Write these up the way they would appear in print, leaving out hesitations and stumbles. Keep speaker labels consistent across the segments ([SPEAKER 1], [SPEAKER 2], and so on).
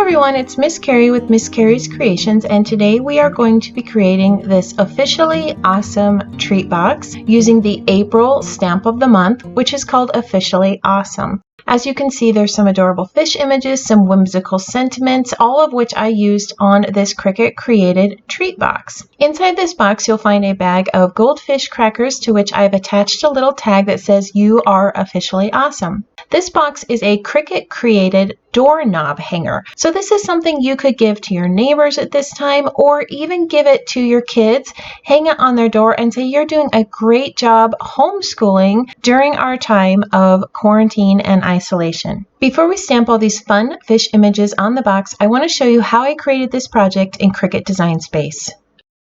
[SPEAKER 1] everyone, it's Miss Carrie with Miss Carrie's Creations, and today we are going to be creating this officially awesome treat box using the April stamp of the month, which is called Officially Awesome. As you can see, there's some adorable fish images, some whimsical sentiments, all of which I used on this Cricut created treat box. Inside this box, you'll find a bag of goldfish crackers to which I've attached a little tag that says, "You are officially awesome." This box is a Cricut created doorknob hanger. So this is something you could give to your neighbors at this time, or even give it to your kids, hang it on their door and say you're doing a great job homeschooling during our time of quarantine and isolation. Before we stamp all these fun fish images on the box, I want to show you how I created this project in Cricut Design Space.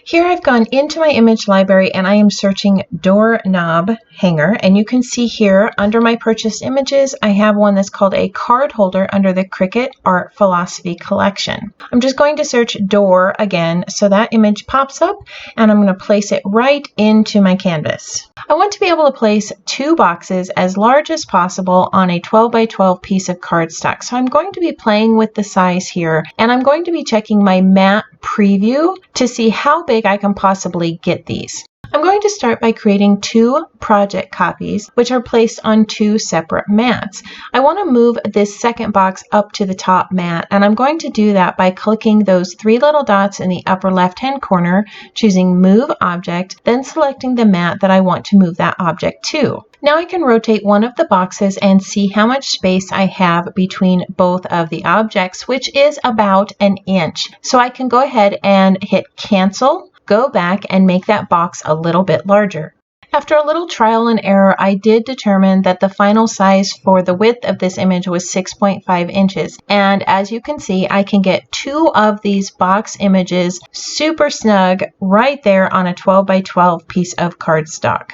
[SPEAKER 1] Here I've gone into my image library and I am searching doorknob hanger, and you can see here under my purchased images I have one that's called a card holder under the Cricut Art Philosophy collection. I'm just going to search door again so that image pops up, and I'm going to place it right into my canvas. I want to be able to place two boxes as large as possible on a 12 by 12 piece of cardstock. So I'm going to be playing with the size here, and I'm going to be checking my mat preview to see how big I can possibly get these. I'm going to start by creating two project copies, which are placed on two separate mats. I want to move this second box up to the top mat, and I'm going to do that by clicking those three little dots in the upper left-hand corner, choosing Move Object, then selecting the mat that I want to move that object to. Now I can rotate one of the boxes and see how much space I have between both of the objects, which is about an inch. So I can go ahead and hit Cancel, go back, and make that box a little bit larger. After a little trial and error, I did determine that the final size for the width of this image was 6.5 inches. And as you can see, I can get two of these box images super snug right there on a 12 by 12 piece of cardstock.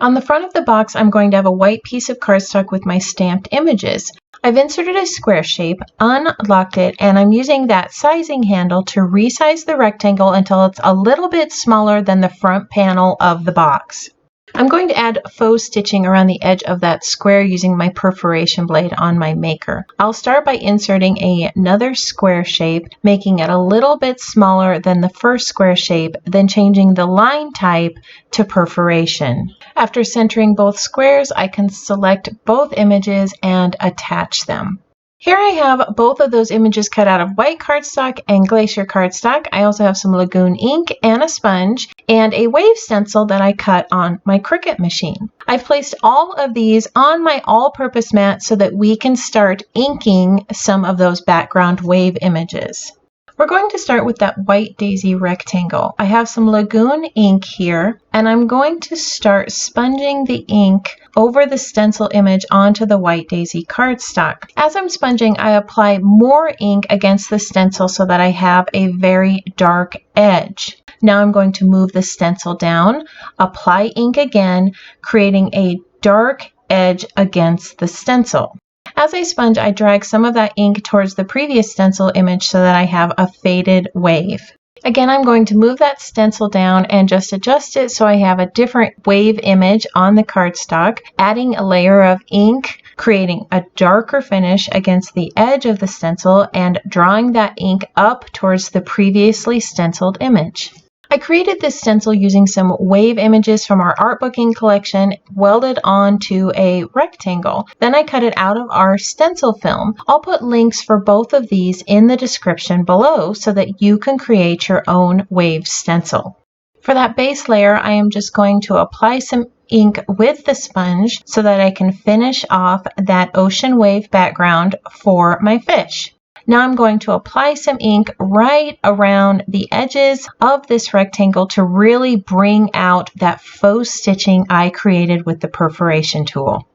[SPEAKER 1] On the front of the box, I'm going to have a white piece of cardstock with my stamped images. I've inserted a square shape, unlocked it, and I'm using that sizing handle to resize the rectangle until it's a little bit smaller than the front panel of the box. I'm going to add faux stitching around the edge of that square using my perforation blade on my maker. I'll start by inserting another square shape, making it a little bit smaller than the first square shape, then changing the line type to perforation. After centering both squares, I can select both images and attach them. Here I have both of those images cut out of white cardstock and glacier cardstock. I also have some Lagoon ink and a sponge and a wave stencil that I cut on my Cricut machine. I've placed all of these on my all-purpose mat so that we can start inking some of those background wave images. We're going to start with that white daisy rectangle. I have some Lagoon ink here, and I'm going to start sponging the ink over the stencil image onto the white daisy cardstock. As I'm sponging, I apply more ink against the stencil so that I have a very dark edge. Now I'm going to move the stencil down, apply ink again, creating a dark edge against the stencil. As I sponge, I drag some of that ink towards the previous stencil image so that I have a faded wave. Again, I'm going to move that stencil down and just adjust it so I have a different wave image on the cardstock, adding a layer of ink, creating a darker finish against the edge of the stencil, and drawing that ink up towards the previously stenciled image. I created this stencil using some wave images from our art booking collection welded onto a rectangle. Then I cut it out of our stencil film. I'll put links for both of these in the description below so that you can create your own wave stencil. For that base layer, I am just going to apply some ink with the sponge so that I can finish off that ocean wave background for my fish. Now I'm going to apply some ink right around the edges of this rectangle to really bring out that faux stitching I created with the perforation tool.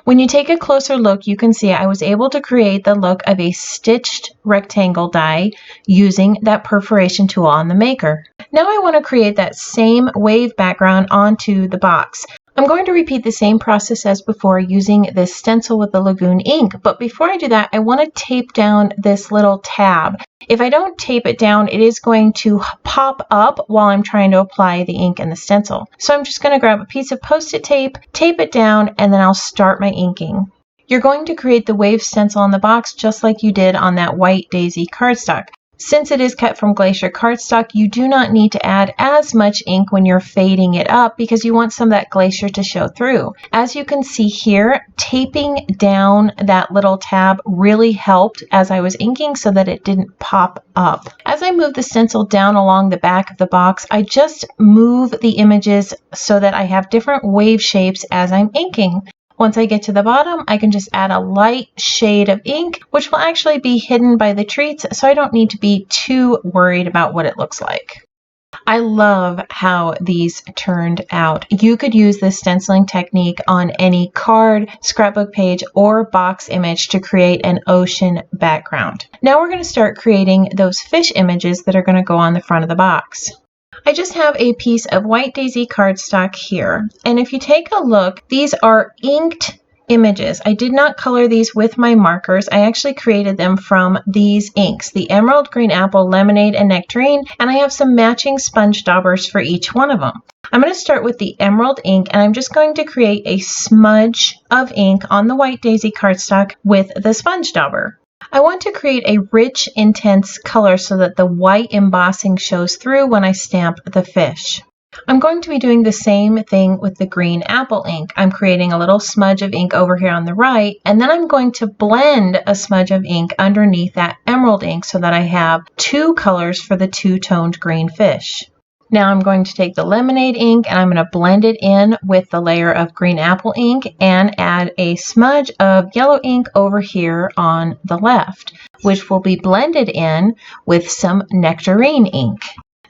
[SPEAKER 1] When you take a closer look, you can see I was able to create the look of a stitched rectangle die using that perforation tool on the maker. Now I want to create that same wave background onto the box. I'm going to repeat the same process as before using this stencil with the Lagoon ink, but before I do that, I want to tape down this little tab. If I don't tape it down, it is going to pop up while I'm trying to apply the ink and the stencil. So I'm just going to grab a piece of Post-it tape, tape it down, and then I'll start my inking. You're going to create the wave stencil on the box just like you did on that white daisy cardstock. Since it is cut from glacier cardstock, you do not need to add as much ink when you're fading it up because you want some of that glacier to show through. As you can see here, taping down that little tab really helped as I was inking so that it didn't pop up. As I move the stencil down along the back of the box, I just move the images so that I have different wave shapes as I'm inking. Once I get to the bottom, I can just add a light shade of ink, which will actually be hidden by the treats, so I don't need to be too worried about what it looks like. I love how these turned out. You could use this stenciling technique on any card, scrapbook page, or box image to create an ocean background. Now we're going to start creating those fish images that are going to go on the front of the box. I just have a piece of white daisy cardstock here, and if you take a look, these are inked images. I did not color these with my markers. I actually created them from these inks, the emerald, green apple, lemonade, and nectarine, and I have some matching sponge daubers for each one of them. I'm going to start with the emerald ink, and I'm just going to create a smudge of ink on the white daisy cardstock with the sponge dauber. I want to create a rich, intense color so that the white embossing shows through when I stamp the fish. I'm going to be doing the same thing with the green apple ink. I'm creating a little smudge of ink over here on the right, and then I'm going to blend a smudge of ink underneath that emerald ink so that I have two colors for the two-toned green fish. Now I'm going to take the lemonade ink and I'm going to blend it in with the layer of green apple ink and add a smudge of yellow ink over here on the left, which will be blended in with some nectarine ink.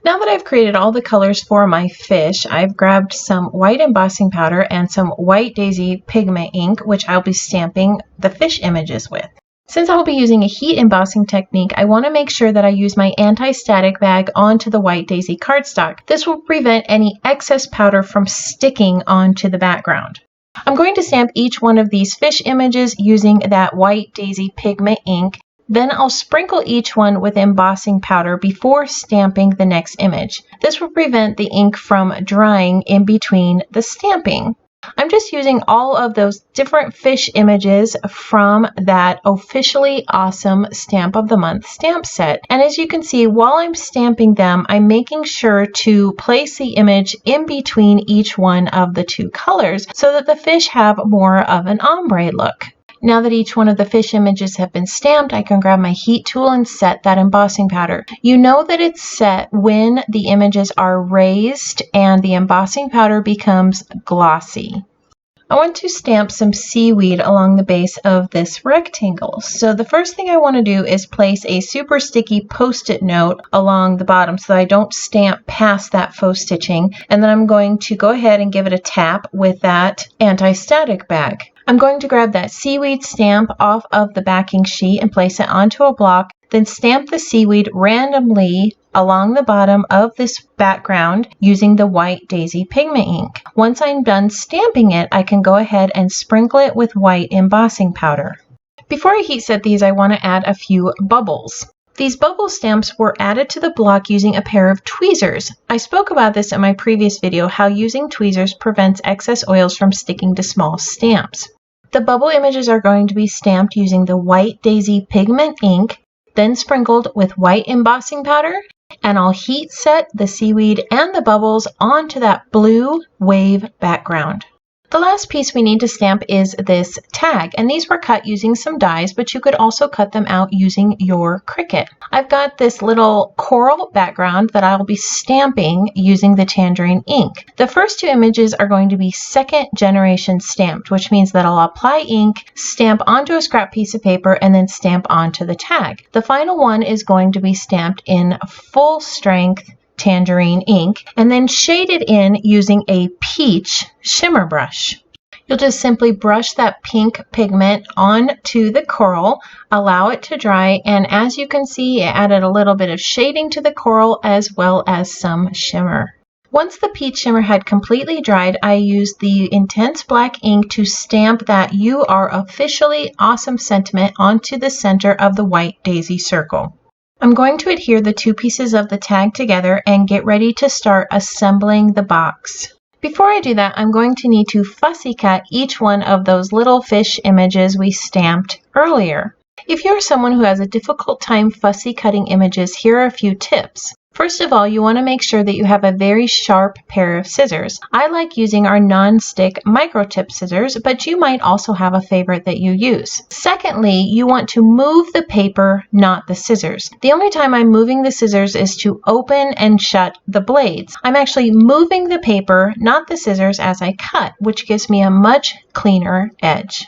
[SPEAKER 1] Now that I've created all the colors for my fish, I've grabbed some white embossing powder and some white daisy pigment ink, which I'll be stamping the fish images with. Since I'll be using a heat embossing technique, I want to make sure that I use my anti-static bag onto the white daisy cardstock. This will prevent any excess powder from sticking onto the background. I'm going to stamp each one of these fish images using that white daisy pigment ink. Then I'll sprinkle each one with embossing powder before stamping the next image. This will prevent the ink from drying in between the stamping. I'm just using all of those different fish images from that Officially Awesome Stamp of the Month stamp set. And as you can see, while I'm stamping them, I'm making sure to place the image in between each one of the two colors so that the fish have more of an ombre look. Now that each one of the fish images have been stamped, I can grab my heat tool and set that embossing powder. You know that it's set when the images are raised and the embossing powder becomes glossy. I want to stamp some seaweed along the base of this rectangle. So the first thing I want to do is place a super sticky post-it note along the bottom so that I don't stamp past that faux stitching. And then I'm going to go ahead and give it a tap with that anti-static bag. I'm going to grab that seaweed stamp off of the backing sheet and place it onto a block, then stamp the seaweed randomly along the bottom of this background using the white daisy pigment ink. Once I'm done stamping it, I can go ahead and sprinkle it with white embossing powder. Before I heat set these, I want to add a few bubbles. These bubble stamps were added to the block using a pair of tweezers. I spoke about this in my previous video, how using tweezers prevents excess oils from sticking to small stamps. The bubble images are going to be stamped using the white daisy pigment ink, then sprinkled with white embossing powder, and I'll heat set the seaweed and the bubbles onto that blue wave background. The last piece we need to stamp is this tag, and these were cut using some dies, but you could also cut them out using your Cricut. I've got this little coral background that I'll be stamping using the tangerine ink. The first two images are going to be second generation stamped, which means that I'll apply ink, stamp onto a scrap piece of paper, and then stamp onto the tag. The final one is going to be stamped in full strength tangerine ink and then shaded in using a peach shimmer brush. You'll just simply brush that pink pigment onto the coral, allow it to dry, and as you can see, it added a little bit of shading to the coral as well as some shimmer. Once the peach shimmer had completely dried, I used the intense black ink to stamp that "You Are Officially Awesome" sentiment onto the center of the white daisy circle. I'm going to adhere the two pieces of the tag together and get ready to start assembling the box. Before I do that, I'm going to need to fussy cut each one of those little fish images we stamped earlier. If you're someone who has a difficult time fussy cutting images, here are a few tips. First of all, you want to make sure that you have a very sharp pair of scissors. I like using our non-stick micro-tip scissors, but you might also have a favorite that you use. Secondly, you want to move the paper, not the scissors. The only time I'm moving the scissors is to open and shut the blades. I'm actually moving the paper, not the scissors, as I cut, which gives me a much cleaner edge.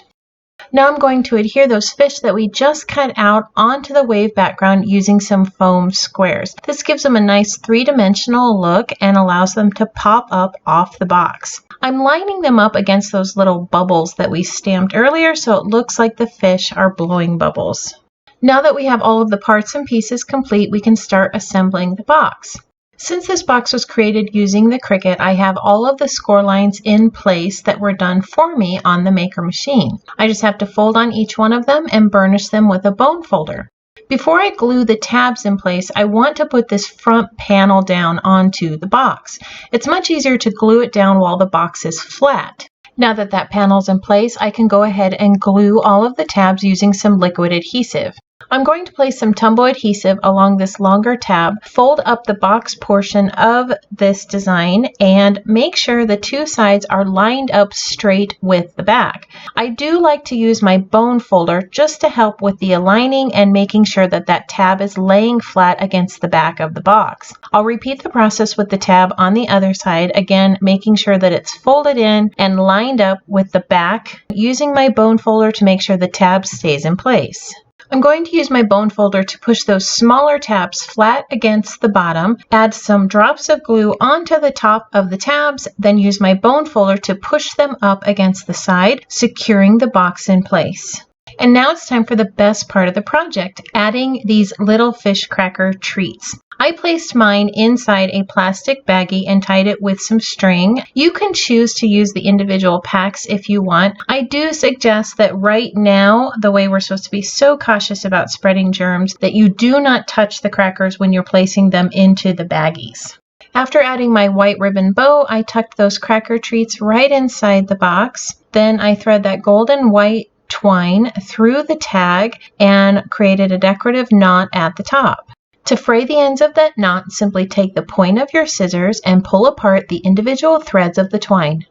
[SPEAKER 1] Now I'm going to adhere those fish that we just cut out onto the wave background using some foam squares. This gives them a nice three-dimensional look and allows them to pop up off the box. I'm lining them up against those little bubbles that we stamped earlier, so it looks like the fish are blowing bubbles. Now that we have all of the parts and pieces complete, we can start assembling the box. Since this box was created using the Cricut, I have all of the score lines in place that were done for me on the Maker machine. I just have to fold on each one of them and burnish them with a bone folder. Before I glue the tabs in place, I want to put this front panel down onto the box. It's much easier to glue it down while the box is flat. Now that that panel's in place, I can go ahead and glue all of the tabs using some liquid adhesive. I'm going to place some Tumbo adhesive along this longer tab, fold up the box portion of this design, and make sure the two sides are lined up straight with the back. I do like to use my bone folder just to help with the aligning and making sure that that tab is laying flat against the back of the box. I'll repeat the process with the tab on the other side, again making sure that it's folded in and lined up with the back, using my bone folder to make sure the tab stays in place. I'm going to use my bone folder to push those smaller tabs flat against the bottom, add some drops of glue onto the top of the tabs, then use my bone folder to push them up against the side, securing the box in place. And now it's time for the best part of the project, adding these little fish cracker treats. I placed mine inside a plastic baggie and tied it with some string. You can choose to use the individual packs if you want. I do suggest that right now, the way we're supposed to be so cautious about spreading germs, that you do not touch the crackers when you're placing them into the baggies. After adding my white ribbon bow, I tucked those cracker treats right inside the box. Then I thread that golden white twine through the tag and created a decorative knot at the top. To fray the ends of that knot, simply take the point of your scissors and pull apart the individual threads of the twine.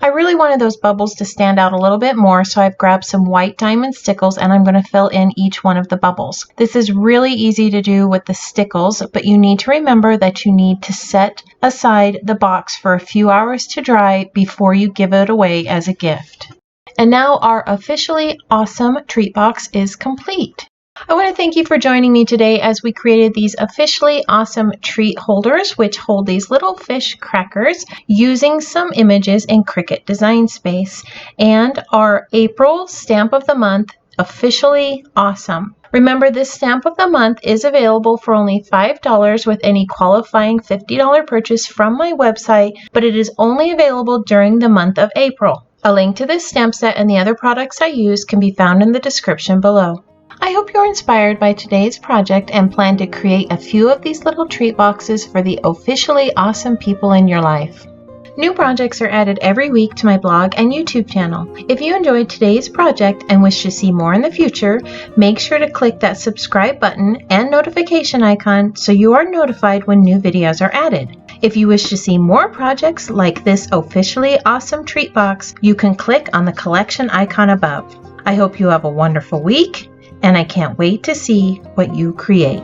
[SPEAKER 1] I really wanted those bubbles to stand out a little bit more, so I've grabbed some white diamond stickles and I'm going to fill in each one of the bubbles. This is really easy to do with the stickles, but you need to remember that you need to set aside the box for a few hours to dry before you give it away as a gift. And now our officially awesome treat box is complete. I want to thank you for joining me today as we created these officially awesome treat holders, which hold these little fish crackers using some images in Cricut Design Space, and our April stamp of the month, officially awesome. Remember, this stamp of the month is available for only $5 with any qualifying $50 purchase from my website, but it is only available during the month of April. A link to this stamp set and the other products I use can be found in the description below. I hope you're inspired by today's project and plan to create a few of these little treat boxes for the officially awesome people in your life. New projects are added every week to my blog and YouTube channel. If you enjoyed today's project and wish to see more in the future, make sure to click that subscribe button and notification icon so you are notified when new videos are added. If you wish to see more projects like this officially awesome treat box, you can click on the collection icon above. I hope you have a wonderful week, and I can't wait to see what you create.